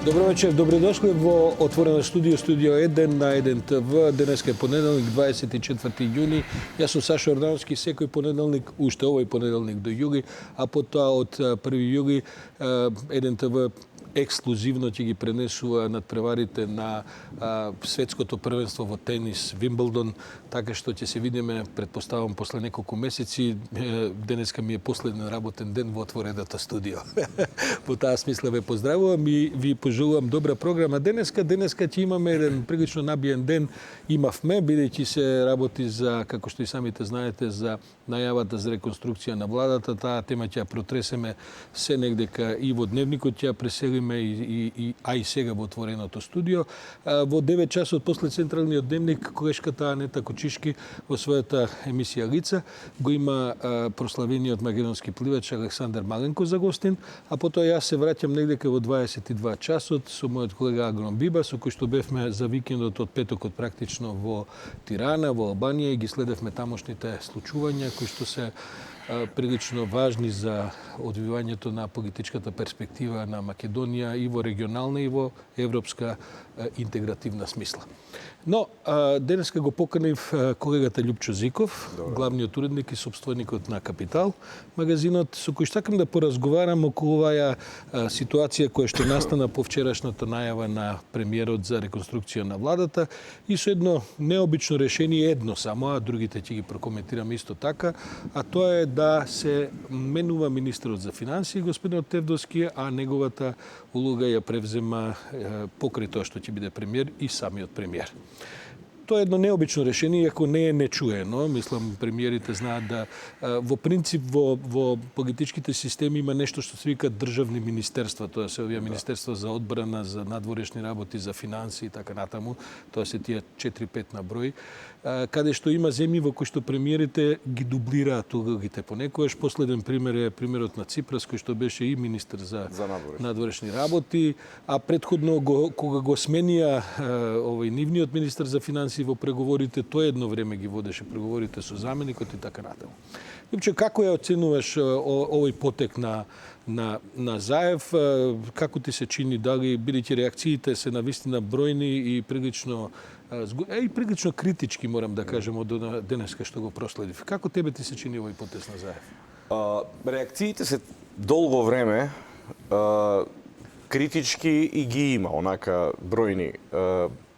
Добро вечер, добродошли во отворено студио 1 на 1 ТВ. Денеска е понеделник, 24 јуни. Јас сум Сашо Ордановски, секој понеделник, уште овој понеделник до јули, а потоа од 1 јули 1 ТВ ексклузивно ќе ги пренесува надпреварите на светското првенство во тенис Вимблдон, така што ќе се видиме, предпоставам, после неколку месеци. Денеска ми е последен работен ден во отворената студио. По таа смисла ве поздравувам и ви пожелувам добра програма. Денеска ќе имаме еден прилично набиен ден. Имавме, бидејќи се работи за, како што и самите знаете, за најавата за реконструкција на владата. Таа тема ќе ја протресеме се негдека и во дневникот ќе ја преселиме, а и сега во отвореното студио. Во 9 часот после централниот дневник, колешката Анета Кочишки во својата емисија Лица го има прославениот македонски пливач Александар Маленко за гостин, а потоа јас се враќам негдека во 22 часот со мојот колега Агрон Биба, со кој што бевме за викендот од петокот практично во Тирана, во Албанија, и ги следевме тамошните случувања кои што се прилично важни за одвивањето на политичката перспектива на Македонија и во регионална и во европска интегративна смисла. Но денеска го поканив колегата Љупчо Зиков, главниот уредник и собственикот на Капитал магазинот, со кој сакам да поразговарам околу оваа ситуација која што настана по вчерашната најава на премиерот за реконструкција на владата и со едно необично решение, едно само, а другите ќе ги прокоментирам исто така, а тоа е да се менува министерот за финансии господин Тевдовски, а неговата улога ја превзема покрај тоа што ќе биде премиер и самиот премиер. Тоа е едно необично решение, иако не е нечуено. Мислам, премиерите знаат да во принцип во политичките системи има нешто што се вика државни министерства. Тоа се овие министерства за одбрана, за надворешни работи, за финансии и така натаму. Тоа се тие 4-5 на број, каде што има земји во кои што премиерите ги дублираат улогите понекогаш. Последен пример е примерот на Ципрас, кој што беше и министер за надворешни работи, а претходно кога го сменија овој нивниот министер за финансии во преговорите, тој едно време ги водеше преговорите со заменикот и така натаму. Љупче, како ја оценуваш овој потек на Заев? Како ти се чини, дали бидејќи реакциите се навистина бројни и прилично критички, морам да кажем, од денеска што го проследив. Како тебе ти се чини овој потез на Заев? Реакциите се долго време критички и ги има, онака бројни.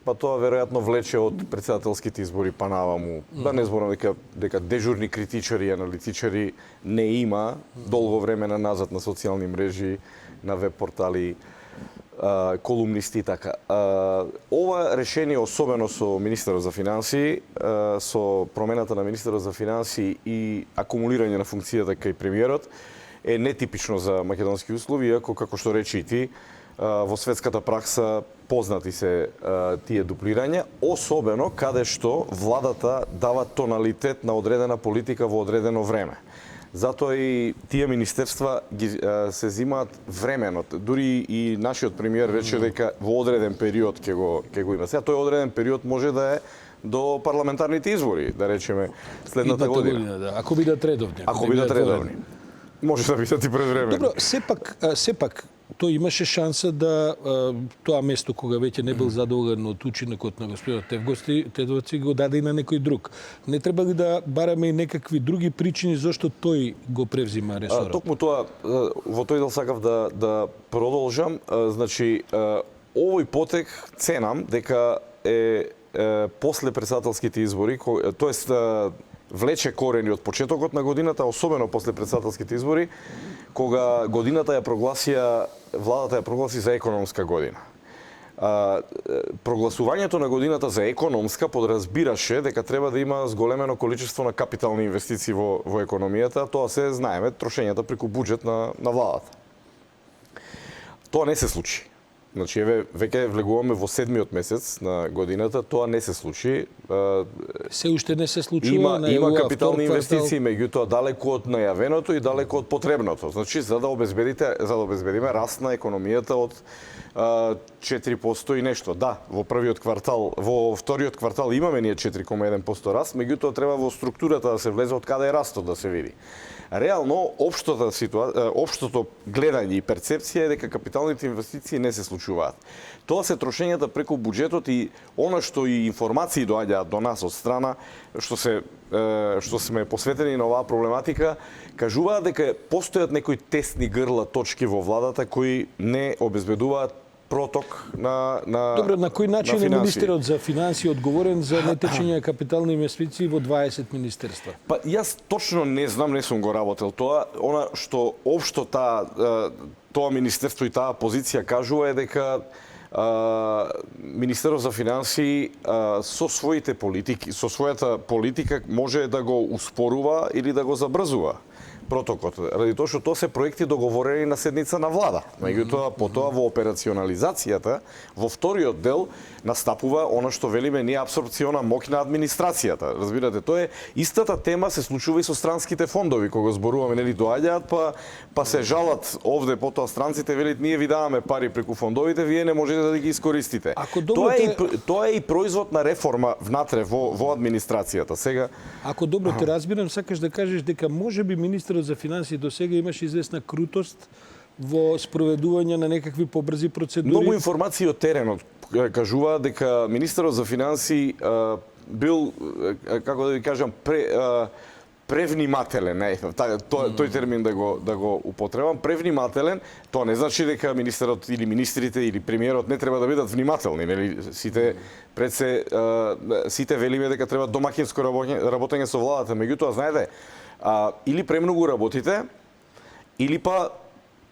Па тоа веројатно влече од председателските избори па наваму. Да не зборам дека дежурни критичари и аналитичари не има долго време назад на социјални мрежи, на веб портали, колумнисти и така. Ова решение, особено со министерот за финансии, со промената на министерот за финансии и акумулирање на функцијата кај премиерот, е нетипично за македонски услови, иако, како што речи и ти, во светската пракса познати се тие дуплирања, особено каде што владата дава тоналитет на одредена политика во одредено време. Затоа и тие министерства се зимаат времено. Дури и нашиот премиер рече дека во одреден период ќе го има. Сега тој одреден период може да е до парламентарните избори, да речеме следната година. Да. Ако бидат редовни. Ако бидат редовни. Може да бидат и пред време. Добро, сепак тој имаше шанса да тоа место кога веќе не бил задоволен од учинокот на господинот Тевдовски го даде и на некој друг. Не треба ли да бараме и некакви други причини зашто тој го превзима ресорот? Токму тоа, во тој дел сакав да продолжам. Значи, овој потек ценам дека е после председателските избори, тоест влече корени од почетокот на годината, особено после председателските избори, кога годината владата ја прогласи за економска година. Прогласувањето на годината за економска подразбираше дека треба да има зголемено количество на капитални инвестиции во економијата. Тоа се знаеме, трошењата преку буџет на владата. Тоа не се случи. Значи, веќе влегуваме во 7-миот месец на годината, тоа не се случи. Се уште не се случува. Има капитални инвестиции, меѓутоа далеку од најавеното и далеку од потребното. Значи, за да обезбедиме раст на економијата од 4% и нешто. Да, во вториот квартал имаме ние 4,1% раст, меѓутоа треба во структурата да се влезе од каде е растот да се види. Реално, општото гледање и перцепција е дека капиталните инвестиции не се случуваат. случуваат. Тоа се трошењата преку буџетот и она што и информации доаѓаат до нас од страна што сме посветени на оваа проблематика, кажуваат дека постојат некои тесни грла точки во владата кои не обезбедуваат проток на Добре, на кој начин е финансии. министерот за финансии одговорен за нетечење капитални инвестиции во 20 министерства? Па јас точно не знам, не сум го работел тоа. Она што општо тоа министерство и таа позиција кажува е дека Министерот за финансии со своите политики, со својата политика може да го успорува или да го забрзува протокот, ради тоа што тоа се проекти договорени на седница на влада. Меѓутоа, потоа во операционализацијата, во вториот дел, настапува она што велиме ние апсорбциона моќ на администрацијата. Разбирате, тоа е истата тема се случува и со странските фондови, кога зборуваме, нели доаѓаат, па се жалат овде потоа странците велат ние ви даваме пари преку фондовите, вие не можете да ги искористите. Тоа е и производ на реформа внатре во администрацијата. Сега Ако добро те разбирам, сакаш да кажеш дека можеби министерот за финансии до сега имаше известна крутост во спроведување на некакви побрзи процедури. Многу информации од теренот кажуваат дека министерот за финансии бил, како да ви кажам, превнимателен, тој термин да го употребам, превнимателен, тоа не значи дека министерот или министрите или премиерот не треба да бидат внимателни, нели? Сите велиме дека треба домакинско работење со владата, меѓутоа знаете, или премногу работите, или па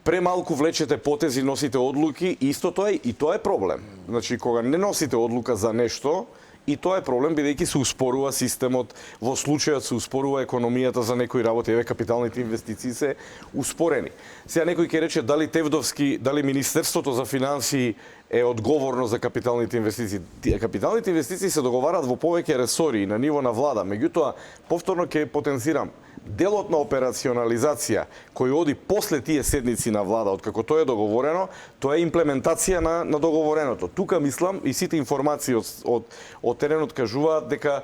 премалку влечете потези, носите одлуки, истото е и тоа е проблем. Значи кога не носите одлука за нешто, и тоа е проблем бидејќи се успорува системот, во случајот се успорува економијата за некои работи, еве капиталните инвестиции се успорени. Сега некој ќе рече дали Тевдовски, дали Министерството за финансии е одговорно за капиталните инвестиции. Капиталните инвестиции се договарат во повеќе ресори на ниво на влада, меѓутоа повторно ќе потенцирам делот на операционализација кој оди после тие седници на влада, откако тоа е договорено, тоа е имплементација на договореното. Тука мислам и сите информации од теренот кажуваат дека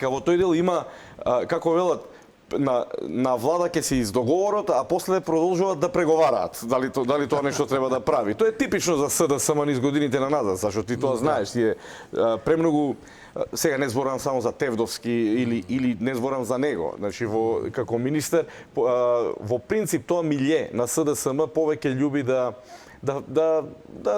во тој дел има, како велат, на влада ќе се издоговорот, а после продолжуваат да преговараат дали тоа нешто треба да прави. Тоа е типично за СДСМ низ годините на назад, зашто ти тоа знаеш, ти е премногу. Сега не зборам само за Тевдовски или не зборам за него. Значи како министер во принцип тоа милје на СДСМ повеќе љуби да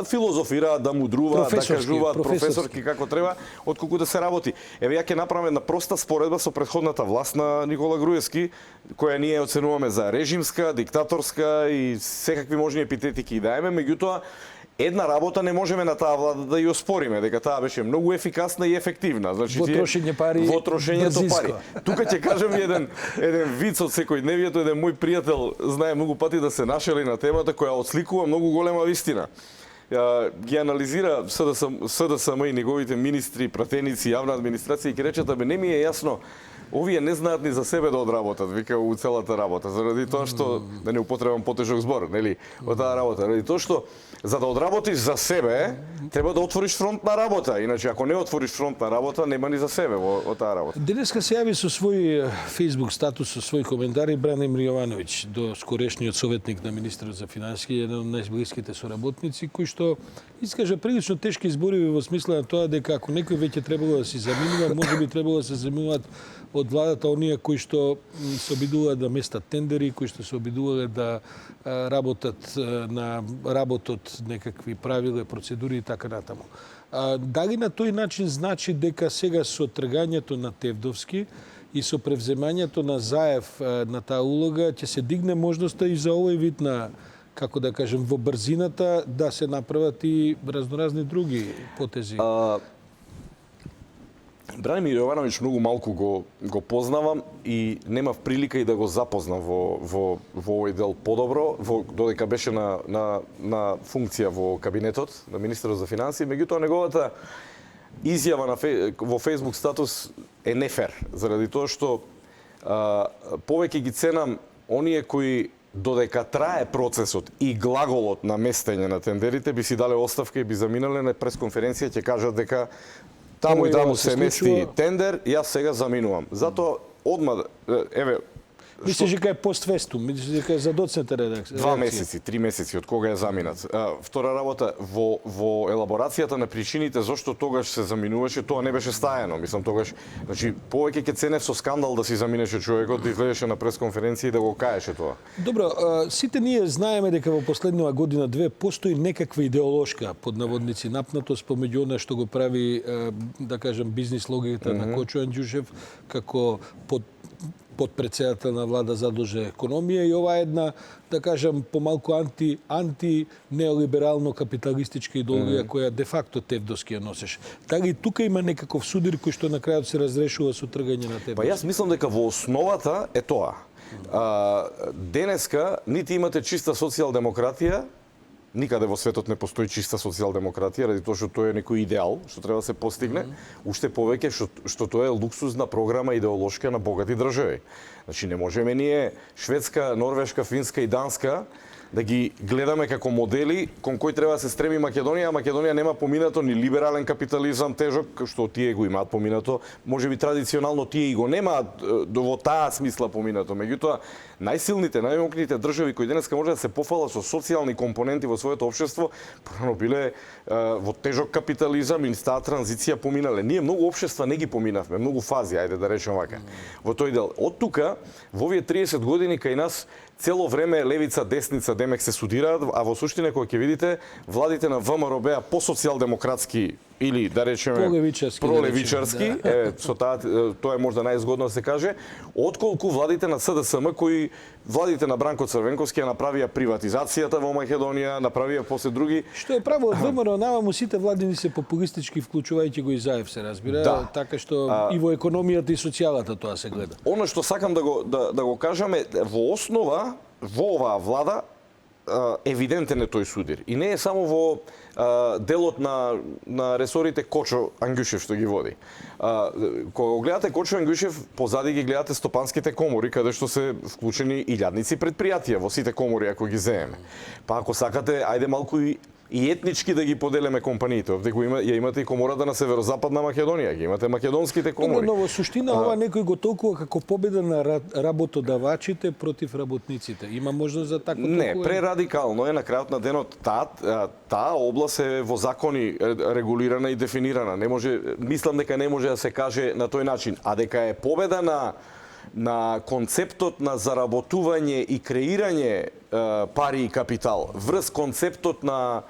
филозофираат, да мудруваат, да кажуваат професорски како треба, отколку да се работи. Еве ја ќе направам една проста споредба со претходната власт на Никола Груевски, која ние оценуваме за режимска, диктаторска и секакви можни епитетики даеме, меѓутоа една работа не можеме на таа влада да ја оспориме, дека таа беше многу ефикасна и ефективна. Значи во трошење пари, во трошењето пари. Тука ќе кажам еден виц од секојдневието, еден мој пријател знае многу пати да се нашали на темата која отсликува многу голема вистина. Ги анализира СДСМ и неговите министри, пратеници, јавна администрација и ќе речат, не ми е јасно, овие не знаат ни за себе да одработат, вика, у целата работа, заради тоа што, да не употребам потежок збор, нели, од таа работа, заради тоа што за да одработиш за себе, треба да отвориш фронтна работа, иначе ако не отвориш фронтна работа, нема ни за себе во таа работа. Денеска се јави со свој Facebook статус, со свој коментари Бранимир Јовановиќ, до скорешниот советник на министерот за финансии, еден од најблиските соработници, кој што искажа прилично тешки зборови во смисла на тоа дека ако некој веќе требало да се заминува, можеби требало да се заминуваат од владата оние кои што се обидуваат да местат тендери, кои што се обидуваат да работат на работот некакви правила, процедури и така натаму. Дали на тој начин значи дека сега со тргањето на Тевдовски и со превземањето на Заев на таа улога ќе се дигне можноста и за овој вид на, како да кажем, во брзината да се направат и разноразни други потези? Бранимир Јовановиќ многу малку го познавам и немав прилика и да го запознам во овој дел подобро, додека беше на функција во кабинетот на министерот за финансии, меѓутоа неговата изјава во Facebook статус е нефер, заради тоа што повеќе ги ценам оние кои додека трае процесот и глаголот на местење на тендерите би си дале оставка и би заминале на пресконференција, ќе кажат дека таму и таму се мести тендер, јас сега заминувам. Затоа одма, еве, Мислиш дека е постфестум, мислиш дека е за доцната редакција? 2 месеци, 3 месеци од кога е заминат. Втора работа, во елаборацијата на причините зошто тогаш се заминуваше, тоа не беше стаено. Мислам тогаш, значи повеќе ќе ценев со скандал да си заминеше човекот, да излезеше на пресконференција и да го каеше тоа. Добро, сите ние знаеме дека во последнава година-две постои некаква идеолошка под наводници напнатост помеѓу она што го прави, да кажам, бизнис логиката на Кочо Анѓушев како подпредседател на влада задолжен економија и ова една, да кажам, помалку анти неолиберално капиталистичка идеологија која де факто Тевдовски ја носеше. Дали тука има некаков судир кој што на крајот се разрешува со тргање на Тевдовски? Па јас мислам дека во основата е тоа. Денеска нити имате чиста социјалдемократија, никаде во светот не постои чиста социјалдемократија, ради тоа што тоа е некој идеал што треба да се постигне, уште повеќе што тоа е луксузна програма идеолошка на богати држави. Значи не можеме ние Шведска, Норвешка, Финска и Данска да ги гледаме како модели кон кој треба да се стреми Македонија, а Македонија нема поминато ни либерален капитализам тежок, што тие го имаат поминато, можеби традиционално тие и го немаат во таа смисла поминато. Меѓутоа, најсилните, најмокните држави кои денеска може да се пофалат со социјални компоненти во своето општество, порано биле во тежок капитализам и таа транзиција поминале. Ние многу општества не ги поминавме, многу фази, ајде да речеме вака. Во тој дел. Од тука, во овие 30 години кај нас цело време левица, десница, демек се судираат, а во суштина кога ќе видите владите на ВМРО беа посоцијалдемократски или да речеме пролевичарски, со тоа е можда најзгодно да се каже, отколку владите на СДСМ кои владите на Бранко Црвенковски ја направија приватизацијата во Македонија, направија после други. Што е право од ВМРО, наваму сите владини се популистички, вклучувајќи го и Заев, се разбира, така што и во економијата и социјалата тоа се гледа. Она што сакам да го кажам е во основа во оваа влада евидентен е тој судир. И не е само во делот на ресорите Кочо Анѓушев што ги води. Кога го гледате Кочо Анѓушев, позади ги гледате стопанските комори, каде што се вклучени илјадници предпријатија во сите комори, ако ги земеме. Па ако сакате, ајде малку и етнички да ги поделиме компаниите. Овде ја имате и комората на Северозападна Македонија, ги имате македонските комори. Но во суштина ова некој го толкува како победа на работодавачите против работниците. Има можност за такво толкува? Не, прерадикално е на крајот на денот. Таа област е во закони регулирана и дефинирана. Не може, мислам дека не може да се каже на тој начин, а дека е победа на концептот на заработување и креирање пари и капитал, врз концептот на,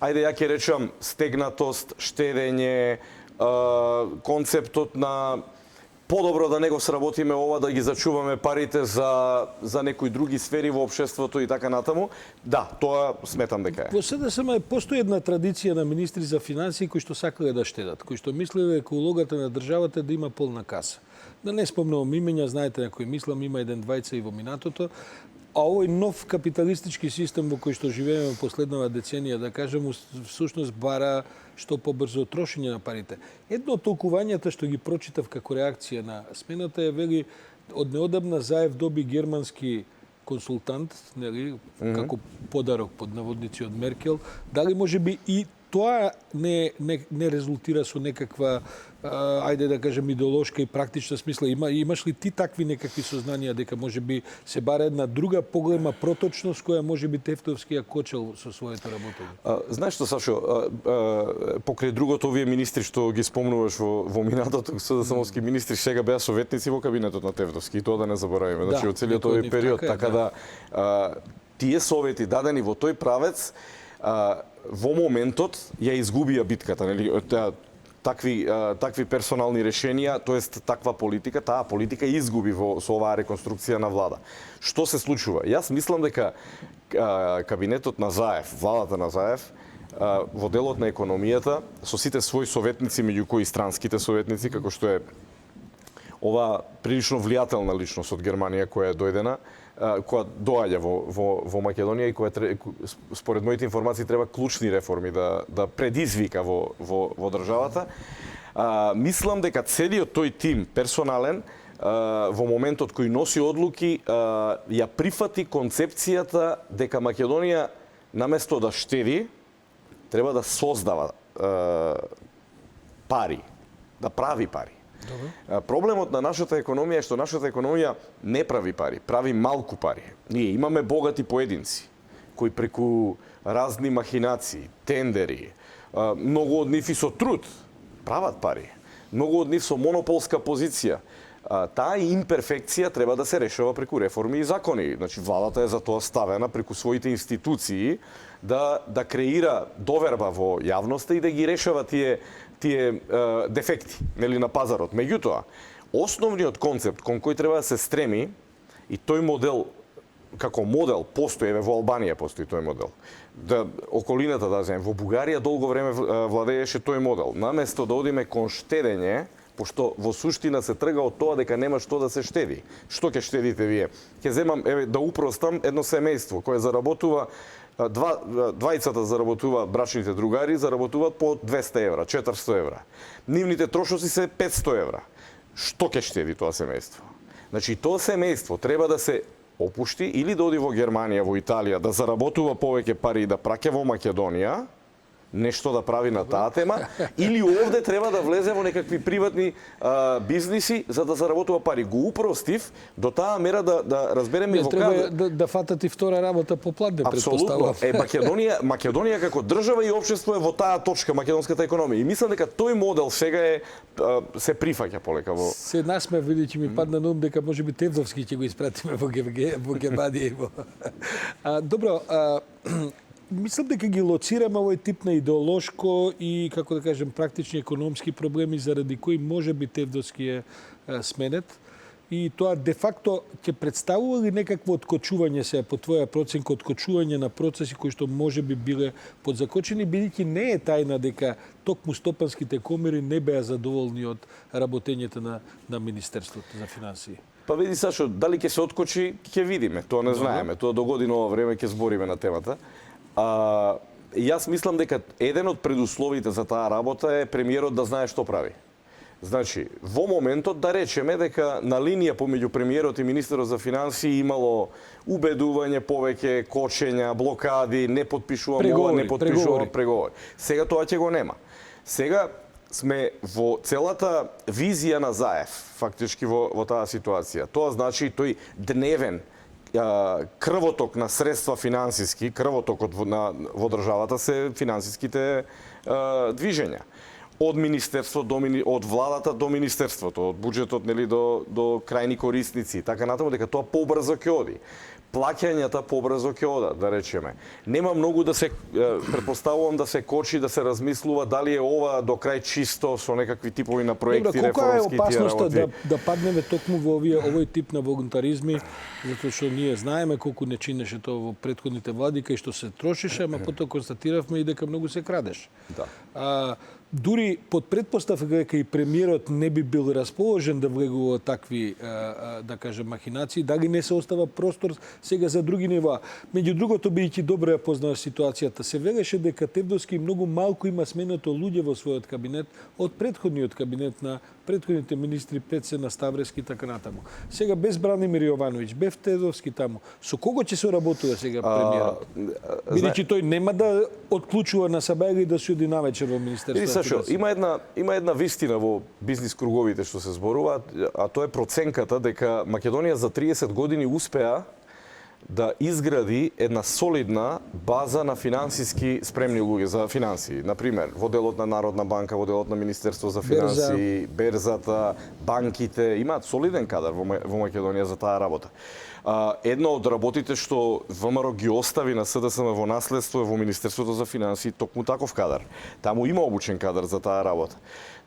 ајде ја ќе речам, стегнатост, штедење, концептот на подобро да не го сработиме ова, да ги зачуваме парите за некои други сфери во општеството и така натаму. Да, тоа сметам дека е. Во СДСМ постои една традиција на министри за финансии кои што сакале да штедат, кои што мислеле дека улогата на државата е да има полна каса. Да не спомнувам имења, знаете на кој мислам, има еден двајца и во минатото. А овој нов капиталистички систем во кој што живееме последнава деценија, да кажем, всушност бара што побрзо трошење на парите. Едно од толкувањата што ги прочитав како реакција на смената е, вели, од неодамна Заев доби германски консултант, нели, како подарок под наводници од Меркел. Дали може би и тоа не резултира со некаква, ајде да кажем, идеолошка и практична смисла? Имаш ли ти такви некакви сознанија дека може би се бара една друга поголема проточност која може би Тевтовски ја кочел со своето работење? Знаеш што, Сашо, покрај другото, овие министри што ги спомнуваш во минатото, СДСМовски министри сега беа советници во кабинетот на Тевтовски, и тоа да не заборавиме, значи од целиот овој период, така да тие совети дадени во тој правец во моментот ја изгубија битката, нели? Такви персонални решенија, тоест таква политика, таа политика изгуби со оваа реконструкција на влада. Што се случува? Јас мислам дека кабинетот на Заев, владата на Заев, во делот на економијата, со сите своји советници, меѓу кои странските советници, како што е ова прилично влијателна личност од Германија која е дојдена, која доаѓа во Македонија и која според моите информации треба клучни реформи да предизвика во државата. Мислам дека целиот тој тим персонален во моментот кој носи одлуки ја прифати концепцијата дека Македонија наместо да штеди треба да создава пари, да прави пари. Проблемот на нашата економија е што нашата економија не прави пари, прави малку пари. Ние имаме богати поединци кои преку разни махинации, тендери, многу од нив и со труд прават пари. Многу од нив со монополска позиција. Таа имперфекција треба да се решава преку реформи и закони. Значи, владата е за тоа ставена преку своите институции да креира доверба во јавноста и да ги решава тие дефекти на пазарот. Меѓутоа, основниот концепт кон кој треба да се стреми, и тој модел како модел постои, во Албанија постои тој модел. Околината да земе, во Бугарија долго време владееше тој модел. Наместо да одиме кон штедење, пошто во суштина се трга од тоа дека нема што да се штеди. Што ќе штедите вие? Ќе земам, да упростам, едно семејство кое заработува двајцата заработува, брачните другари заработуваат по 200 евра, 400 евра. Нивните трошоци се 500 евра. Што ќе штеди тоа семејство? Значи, тоа семејство треба да се опушти или да оди во Германија, во Италија, да заработува повеќе пари и да праќа во Македонија, нешто да прави на таа тема, или овде треба да влезе во некакви приватни бизниси за да заработува пари. Го упростив до таа мера да разбереме во треба да фатат и втора работа по платне, предпоставувам. Македонија како држава и општество е во таа точка, македонската економија. И мислам дека тој модел сега се прифаќа полека во... Се насмев, види, ми падна на ум дека можеби Тевдовски ќе го испратиме во Германија. Добро, мислам дека ги лоцираме овој тип на идеолошко и, како да кажем, практични економски проблеми заради кои може би Тевдовски е сменет. И тоа де факто ќе представува ли некакво откочување се по твоја проценка, откочување на процеси кои што може би биле подзакочени, бидејќи не е тајна дека токму стопанските комори не беа задоволни од работењето на Министерството за финансии? Па види, Сашо, дали ќе се откочи, ќе видиме. Тоа не знаеме. Тоа до година ова време ќе збориме на темата. Јас мислам дека еден од предусловите за таа работа е премиерот да знае што прави. Значи, во моментот да речеме дека на линија помеѓу премиерот и министерот за финансии имало убедување, повеќе кочења, блокади, не подпишувам ова, не подпишувам преговори. Сега тоа ќе го нема. Сега сме во целата визија на Заев, фактички во таа ситуација. Тоа значи тој дневен крвоток на средства финансиски, крвотокот во државата се финансиските движења. Од министерство од владата до министерството, од буџетот до крајни корисници, така натаму, дека тоа побрзо ќе оди. Плаќањата побрзо ќе одат, да речеме. Нема многу да се предпоставувам да се кочи, да се размислува дали е ова до крај чисто со некакви типови на проекти, реформски тие работи. Колка е опасноста да паднеме токму во овој тип на волонтаризми, затоа што ние знаеме колку не чинеше тоа во претходните влади кај што се трошише, ама потоа констатиравме и дека многу се крадеше. Да. Дури под предпоставка дека и премиерот не би бил расположен да влегува такви, да кажем, махинации, дали не се остава простор сега за други нива. Меѓу другото, бидејќи добро ја познаваш ситуацијата, се велеше дека Тевдовски многу малку има сменето луѓе во својот кабинет од претходниот кабинет на претходните министри Пецена, Ставрески и така натаму. Сега без Бранимир Јовановиќ, без Тевдовски таму. Со кого ќе се работува сега премиерот? Бидејќи тој нема да отклучува на саба или да се оди навечер во министерството. Сашо, има една вистина во бизнис круговите што се зборува, а тоа е проценката дека Македонија за 30 години успеа да изгради една солидна база на финансиски спремни луѓе за финансии. Например, во делот на Народна банка, во делот на Министерство за финансии, Берзата, банките, имаат солиден кадар во Македонија за таа работа. Едно од работите што ВМРО ги остави на СДСМ во наследство е во Министерството за финансии токму таков кадар. Таму има обучен кадар за таа работа.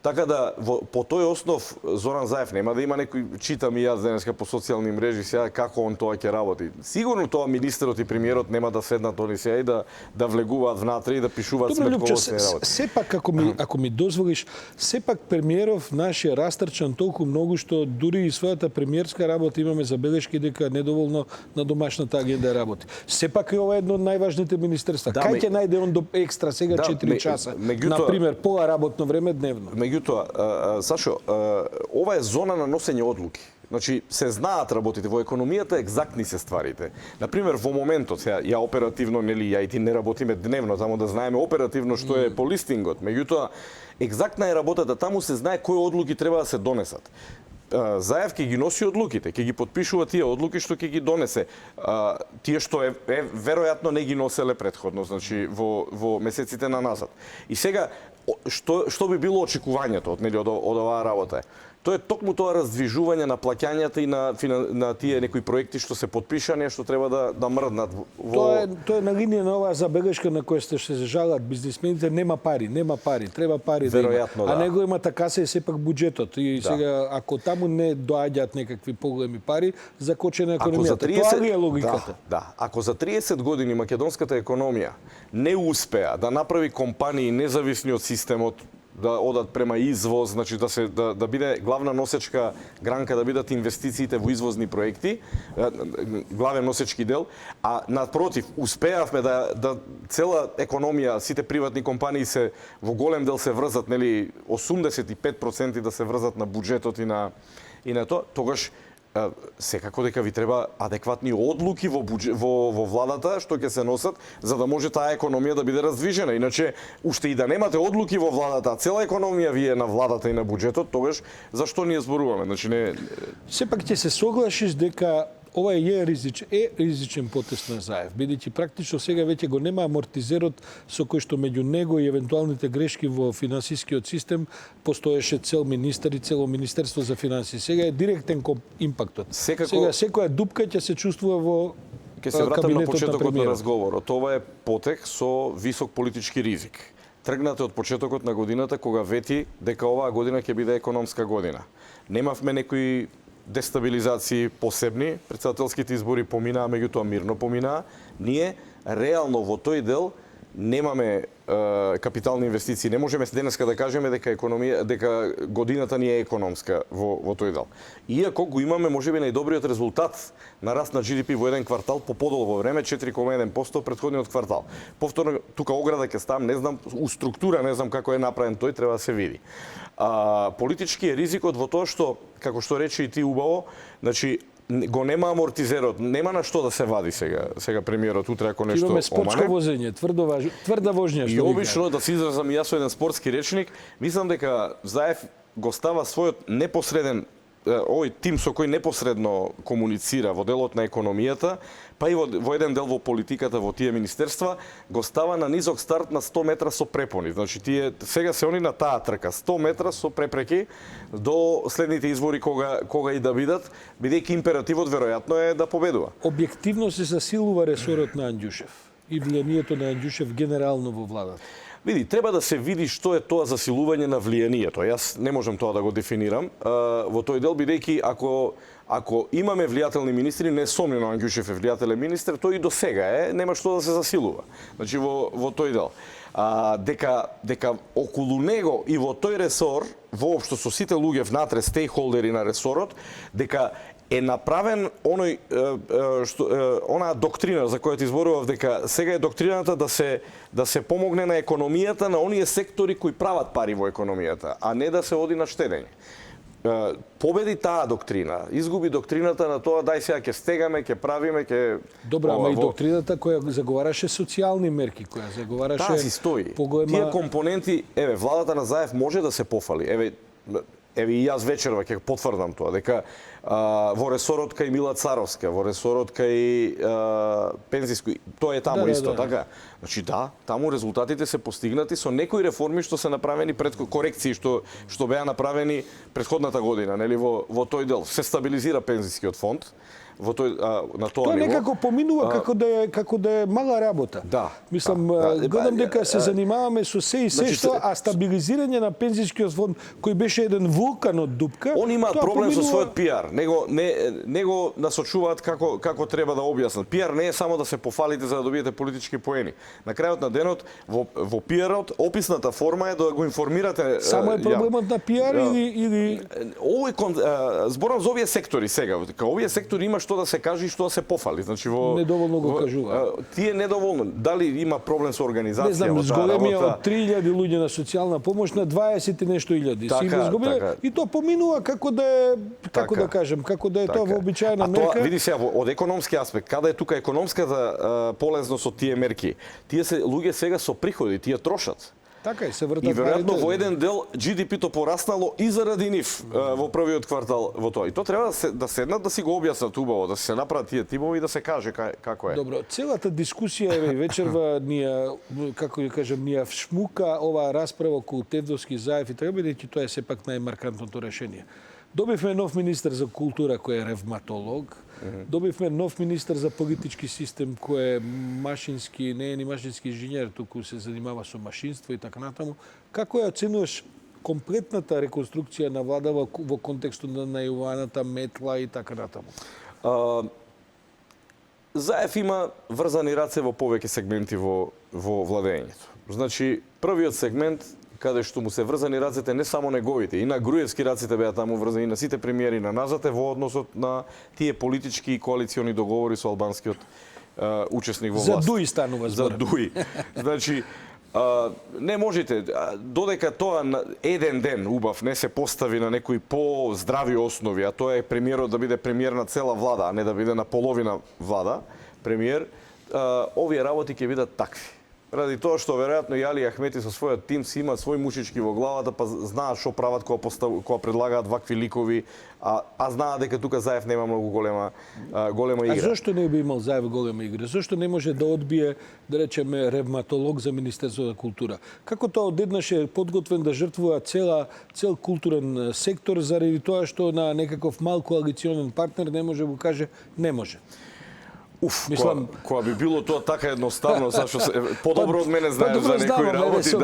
Така да, по тој основ, Зоран Заев нема да има некој, читам и јас денеска по социјални мрежи сега како он тоа ќе работи. Сигурно тоа министерот и премиерот нема да седнат они сега и да влегуваат внатре и да пишуваат сметководствени работи. Сепак, ако ми дозволиш, сепак премиеров нашиот растрчан толку многу што дури и својата премиерска работа имаме забелешки дека недоволно на домашната агенда работи. Сепак е ова едно од најважните министерства. Кај ќе најде он до екстра сега 4 часа, например, пола работно време дневно? Меѓутоа, Сашо, ова е зона на носење одлуки. Значи, се знаат работите. Во економијата екзактни се стварите. Например, во моментот, сега, ја оперативно, нели, ја и ти не работиме дневно, само да знаеме оперативно што е по листингот. Меѓутоа, екзактна е работата, таму се знае кои одлуки треба да се донесат. Заев ќе ги носи одлуките, ќе ги подпишува тие одлуки што ќе ги донесе. Тие што веројатно не ги носеле претходно, значи во месеците на назад. И сега што би било очекувањето од оваа работа? Тоа е токму тоа раздвижување на плаќањата и на тие некои проекти што се подпишани, што треба да мрднат Тоа е на линија на оваа забелешка на која сте се жалат бизнисмените, нема пари, треба пари веројатно, да има. А неговата каса е сепак буџетот и сега ако таму не доаѓаат некакви поголеми пари, закочена економијата. Тоа ли е логиката? Да. Ако за 30 години македонската економија не успеа да направи компании независни од системот, да одат према извоз, значи да биде главна носечка гранка, да бидат инвестициите во извозни проекти, главен носечки дел, а напротив, успеавме да цела економија, сите приватни компании се во голем дел се врзат, нели 85% да се врзат на буџетот и на тоа, тогаш секако дека ви треба адекватни одлуки во владата што ќе се носат за да може таа економија да биде раздвижена. Иначе уште и да немате одлуки во владата, а цела економија ви е на владата и на буџетот, тогаш зашто ние зборуваме? Значи не Сепак ќе се соглашиш дека ова е ризичен потез на Заев, бидејќи практично сега веќе го нема амортизерот со кој што меѓу него и евентуалните грешки во финансискиот систем постоеше цел министер и цело Министерство за финансии. Сега е директен импактот. Сега секоја дупка ќе се чувствува во Ќе се вратам на почетокот на разговорот. Ова е потек со висок политички ризик. Тргнате од почетокот на годината кога вети дека оваа година ќе биде економска година. Немавме некои дестабилизации посебни, председателските избори поминаа, меѓутоа мирно поминаа. Ние реално во тој дел немаме капитални инвестиции. Не можеме денеска да кажеме дека годината ни е економска во тој дел. Иако го имаме можеби најдобриот резултат на раст на GDP во еден квартал по подолго време 4,1% претходниот квартал. Повторно тука ограда ќе ставам, не знам у структура, не знам како е направен тој, треба да се види. Политички е ризикот во тоа што, како што рече и ти убаво, значи го нема амортизерот, нема на што да се вади сега премиерот утре ако нешто омане. Имаме спортско возење, тврда воžња што. И обично да се изразам јас со еден спортски речник, мислам дека Заев го става својот непосреден овој тим со кој непосредно комуницира во делот на економијата, па и во еден дел во политиката во тие министерства, го става на низок старт на 100 метра со препони. Значи тие сега се они на таа трка, 100 метра со препреки до следните избори кога и да бидат, бидејќи императивот веројатно е да победува. Објективно се засилува ресорот на Анѓушев и влијанието на Анѓушев генерално во владата. Види, треба да се види што е тоа засилување на влијанието. Јас не можам тоа да го дефинирам во тој дел, бидејќи ако имаме влијателни министри, несомнено Анѓушев е влијателен министр, тој и до сега нема што да се засилува. Значи во тој дел. Дека околу него и во тој ресор, воопшто со сите луѓе внатре, стейкхолдери на ресорот, дека е направен онаа доктрина за која ти зборував, дека сега е доктрината да се помогне на економијата, на оние сектори кои прават пари во економијата, а не да се оди на штедење. Победи таа доктрина, изгуби доктрината на тоа дај сега ќе стегаме, ќе правиме, ќе Добра, ама и доктрината која заговараше социјални мерки, која заговараше таа си стои. поголема... Тие компоненти, владата на Заев може да се пофали. Еве и јас вечерва ќе потврдам тоа, дека во ресорот кај Мила Царовска, во ресорот кај пензиско, тоа е таму исто, така? Значи таму резултатите се постигнати со некои реформи што се направени корекции што беа направени претходната година, нели во тој дел. Се стабилизира пензискиот фонд во тој на тоа ниво. Тоа некако поминува како да е мала работа. Да. Мислам, гледам дека се занимаваме со се и се што, а стабилизирање на пензискиот фонд кој беше еден вулкан од дупка. Они имаат проблем со својот пиар. Него насочуваат како треба да објаснат. Пиар не е само да се пофалите за да добиете политички поени. На крајот на денот во пиарот описната форма е да го информирате. Само е проблемот на пиар или овој зборам за овие сектори сега. Овие сектори имаш што да се каже и што да се пофали. Значи Недоволно го кажува. Тие недоволно. Дали има проблем со организација? Не знам, во таа зголемија работа? од 3000 луѓе на социјална помош на 20 и нешто илјади. Си го згубиле и то поминува како да е, како да кажем, како да е тоа вообичаена мерка. А тоа, види сега, од економски аспект, каде е тука економската полезност од тие мерки? Тие се луѓе сега со приходи, тие трошат. Така е, се вртат. И веројатно во еден дел GDP-то пораснало и заради нив во првиот квартал во тоа. И тоа треба да седнат да си го објаснат убаво, да се направат тие тимови и да се каже како е. Добро, целата дискусија еве вечерва ние, како ја кажам, ние вшмука оваа расправа околу Тевдовски заев и така, бидејќи тоа е сепак најмаркантното решение. Добивме нов министер за култура кој е ревматолог. Добивме нов министер за политички систем кој е машински, не е ни машински инженер, туку се занимава со машинство и така натаму. Како ја оценуваш комплетната реконструкција на влада во контекстот на најуваната метла и така натаму? Заев има врзани раце во повеќе сегменти во владењето. Значи, првиот сегмент каде што му се врзани рацете не само неговите, и на Груевски раците беа таму врзани, на сите премиери на назад во односот на тие политички и коалициони договори со албанскиот учесник во власт. За Дуи станува збор. За Дуи. Значи, не можете, додека тоа еден ден убав не се постави на некои по-здрави основи, а тоа е премиерот да биде премиер на цела влада, а не да биде на половина влада, премиер, овие работи ќе бидат такви. Ради тоа што веројатно и Али Ахмети со својот тим си имаат свој мушички во главата, па знаат што прават кога предлагаат вакви ликови, а знаат дека тука Заев нема многу голема игра. А зошто не би имал Заев голема игра? Зошто не може да одбие, да речеме, ревматолог за Министерство за култура? Како тоа одеднаш е подготвен да жртвува цел културен сектор заради тоа што на некаков мал коалиционен партнер не може да го каже не може? Мислам, кога би било тоа така едноставно, зашто подобро од мене знаеш за некои работи.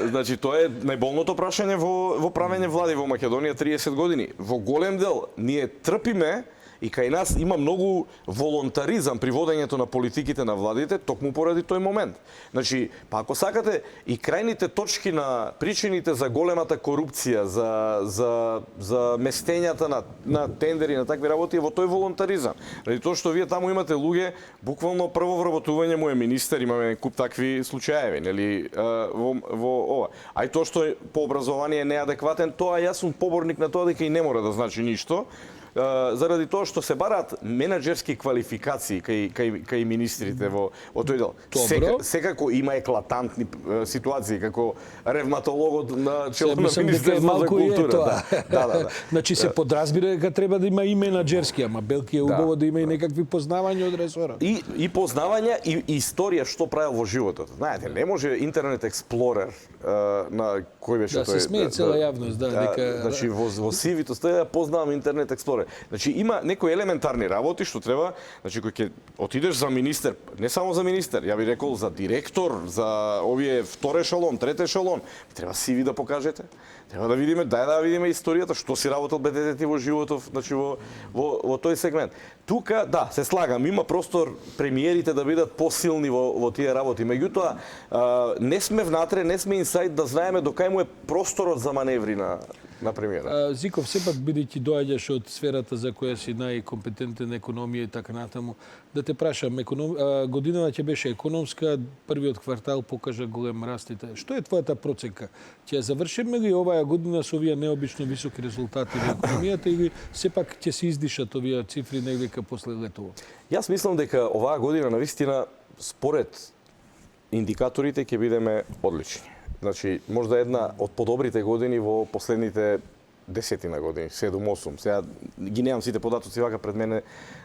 Значи тоа е најболното прашање во правење влади во Македонија 30 години. Во голем дел ние трпиме и кај нас има многу волонтаризам при водењето на политиките на владите, токму поради тој момент. Значи, па ако сакате и крајните точки на причините за големата корупција, за местењата на тендери, на такви работи, во тој волонтаризам. Ради тоа што вие таму имате луѓе, буквално прво вработување му е министер, имаме куп такви случаеви, нели, во ова. А и тоа што по образование е неадекватен, тоа јас сум поборник на тоа дека и не мора да значи ништо. Заради тоа што се бараат менаџерски квалификации кај министрите во тој дел. Секако има еклатантни ситуации, како ревматологот на чело на Министерството за култура. Да. Значи се подразбира дека треба да има и менаџерски, ама белки е убаво да има и некакви познавања од ресорот. И познавања и историја што правил во животот. Знаете, не може Интернет Експлорер на кој беше тој. Да се смее цела јавност, дека значи во CV-то стои познавам Интернет Експлорер. Значи има некои елементарни работи што треба, значи кој ќе отидеш за министер, не само за министер, ја би рекол за директор, за овие втор ешелон, трет ешелон, треба CV да покажете. Треба да видиме, да видиме историјата што си работел БДТ во животов, значи во тој сегмент. Тука, да, се слагам, има простор премиерите да бидат посилни во тие работи. Меѓутоа, не сме внатре, не сме инсайд да знаеме до кај му е просторот за маневри на премиера. Зиков, сепак бидејќи доаѓаш од сферата за која си најкомпетентен економија и така натаму, да те прашам, годината ќе беше економска, првиот квартал покажа голем растите. Што е твојата проценка? Ќе завршиме ли оваа година со овие необично високи резултати на економијата или сепак ќе се издишат овие цифри негде после летово? Јас мислам дека оваа година навистина според индикаторите ќе бидеме одлични. Значи, можда една од подобрите години во последните десетина години, 7-8. Сега ги немам сите податоци вака пред мене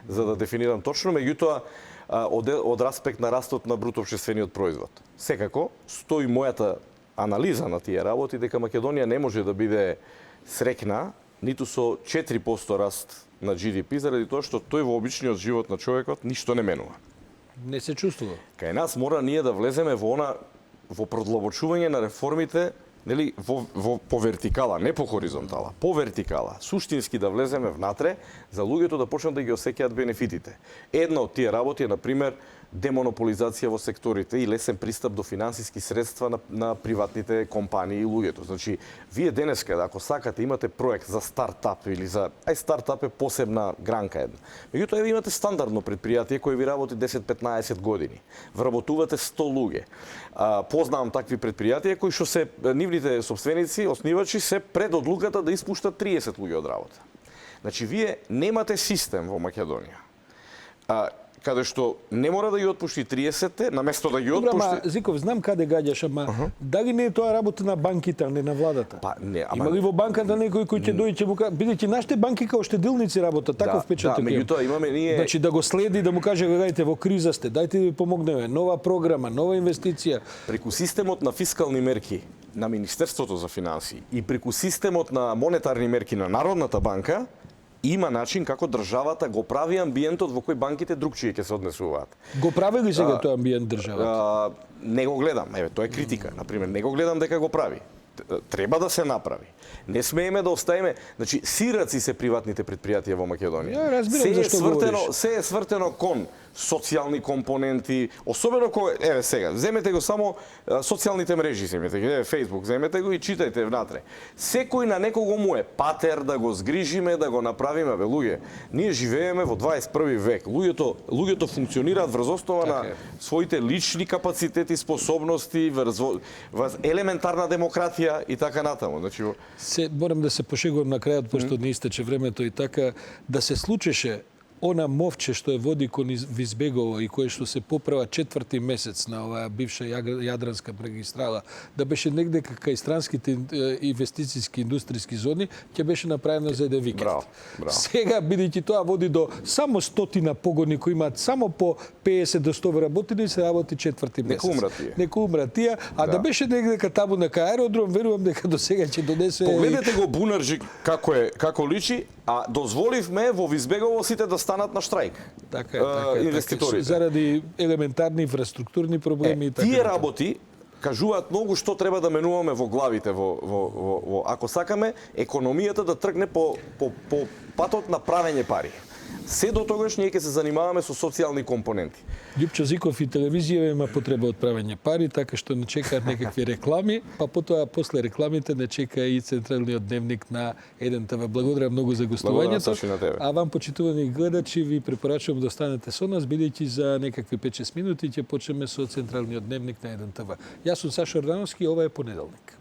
за да дефинирам точно, меѓутоа од аспект на растот на брутоопштествениот производ. Секако, стои мојата анализа на тие работи дека Македонија не може да биде среќна ниту со 4% раст на GDP, заради тоа што тој во обичниот живот на човекот ништо не менува. Не се чувствува. Кај нас мора ние да влеземе во продлабочување на реформите, нели, по вертикала, не по хоризонтала, по вертикала. Суштински да влеземе внатре за луѓето да почнат да ги осеќаат бенефитите. Една од тие работи е, например, демонополизација во секторите и лесен пристап до финансиски средства на приватните компании и луѓето. Значи, вие денеска, ако сакате, имате проект за стартап или за... стартап е посебна гранка една. Меѓутоа, еве имате стандардно предпријатие кој ви работи 10-15 години. Вработувате 100 луѓе. Познавам такви предпријатија кои што се нивните собственици, основачи се пред одлуката да испуштат 30 луѓе од работа. Значи, вие немате систем во Македонија. Каде што не мора да ги отпушти 30-те, наместо да ги отпушти... Добра, Зиков, знам каде гаѓаш, ама дали не е тоа работа на банките, а не на владата? Па, не, Има ли во банката некој кој ќе дојде ќе му каже, бидејќи нашите банки као штедилници работат, таков впечаток. Да, меѓутоа имаме ние... Значи да го следи, да му каже, гледајте, во криза сте, дајте да ви помогнеме, нова програма, нова инвестиција. Преку системот на фискални мерки на Министерството за финансии и преку системот на монетарни мерки на Народната банка, има начин како државата го прави амбиентот во кој банките другчие ќе се однесуваат. Го прави ли сега тој амбиент државата? Не го гледам, еве, тоа е критика, например, не го гледам дека го прави. Треба да се направи. Не смееме да оставиме, значи сираци се приватните предпријатија во Македонија. Ја разбирам зашто говориш. Се е свртено кон социјални компоненти, особено кога еве сега, земете го само социјалните мрежи, земете го, еве Facebook, земете го и читајте внатре. Секој на некого му е патер да го згрижиме, да го направиме, бе луѓе. Ние живееме во 21 век. Луѓето функционираат врз основа на своите лични капацитети, способности, врз елементарна демократија и така натаму. Значи Морам да се пошегувам на крајот, пошто не истече времето и така, да се случеше она мовче што е води кон Визбегово и кое што се поправа 4-ти месец на оваа бивша јадранска магистрала, да беше негде кај странските инвестицијски индустријски зони, ќе беше направено за еден викенд. Браво. Сега, бидејќи тоа води до само 100 погони кои имаат само по 50 до 100 работени, се работи 4-ти месец. Нека умрат тие. Да беше негде таму на аеродром, верувам дека до сега ќе донесе... Погледнете го Бунарджик како личи, а дозволивме во Визбегово сите да станат на штрајк. Така инвеститорите. Заради елементарни инфраструктурни проблеми и така. Тие работи кажуваат многу што треба да менуваме во главите ако сакаме економијата да тргне по патот на правење пари. Се до тогаш ние ќе се занимаваме со социјални компоненти. Љупчо Зиков и телевизија има потреба од правење пари, така што не чекаат некакви реклами, па потоа после рекламите не чека и централниот дневник на Еден ТВ. Благодарам многу за гостувањето. А вам, почитувани гледачи, ви препорачувам да останете со нас, бидејќи за некакви 5-6 минути ќе почнеме со централниот дневник на Еден ТВ. Јас сум Сашо Ордановски, ова е понеделник.